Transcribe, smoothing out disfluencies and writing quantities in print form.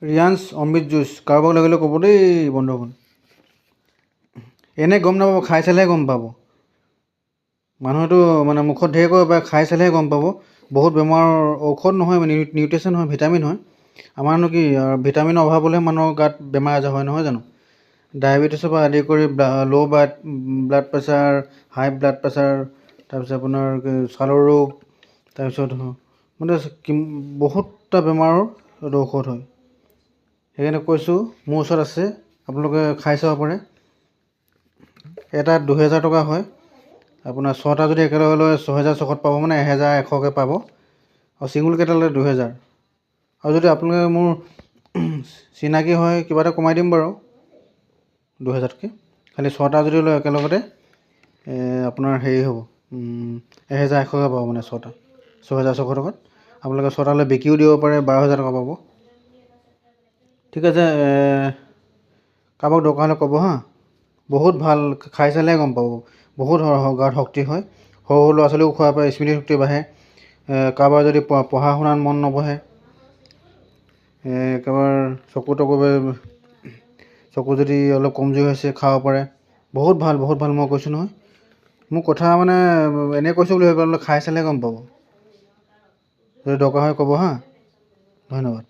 ৰিয়ান্স অমৃত juice কাৰোবাক লাগিলে ক'ব দেই বন্ধুসকল। এনে গম নাপাব, খাই চালেহে গম পাব। মানুহেতো মানে মুখত ঢেৰ কৰিব পাৰে, খাই চালেহে গম পাব। বহুত বেমাৰৰ ঔষধ নহয়, মানে নিউট্ৰিচন হয়, ভিটামিন হয়। আমাৰনো কি ভিটামিনৰ অভাৱ হ'লেহে মানুহৰ গাত বেমাৰ আজাৰ হয়, নহয় জানো? ডায়েবেটিছৰ পৰা আদি কৰি ল' ব্লাড প্ৰেছাৰ, হাই ব্লাড প্ৰেছাৰ, তাৰপিছত আপোনাৰ ছালৰ ৰোগ, তাৰপিছত মানে বহুতটা বেমাৰৰ ঔষধ হয়। সেইকাৰণে কৈছোঁ, মোৰ ওচৰত আছে, আপোনালোকে খাই চাব পাৰে। এটা 2000 টকা হয়। আপোনাৰ 6টা যদি একেলগে লয় 6600ত পাব, মানে 1100কৈ পাব। আৰু ছিংগুল কেইটা ল'লে 2000। আৰু যদি আপোনালোকে মোৰ চিনাকি হয়, কিবা এটা কমাই দিম বাৰু 2000তকৈ। খালি 6টা যদি লয় একেলগতে আপোনাৰ হেৰি হ'ব, 1100কৈ পাব, মানে 6টা 6600 টকাত। আপোনালোকে 6টা লৈ বিকিও দিব পাৰে, 12000 টকা পাব। ঠিক আছে, কাৰোবাক দৰকাৰ হ'লে ক'ব হা। বহুত ভাল, খাই চালেহে গম পাব। বহুত গাত শক্তি হয়। সৰু সৰু ল'ৰা ছোৱালীও খোৱাব পাৰে, স্মৃতিশক্তি বাঢ়ে। কাৰোবাৰ যদি পঢ়া শুনাত মন নবহে, কাৰোবাৰ চকু যদি অলপ কমজুৰি হৈছে, খাব পাৰে। বহুত ভাল, বহুত ভাল, মই কৈছোঁ নহয়। মোৰ কথা মানে এনেই কৈছোঁ বুলি ভাবিব, খাই চালেহে গম পাব। যদি দৰকাৰ হয় ক'ব হা। ধন্যবাদ।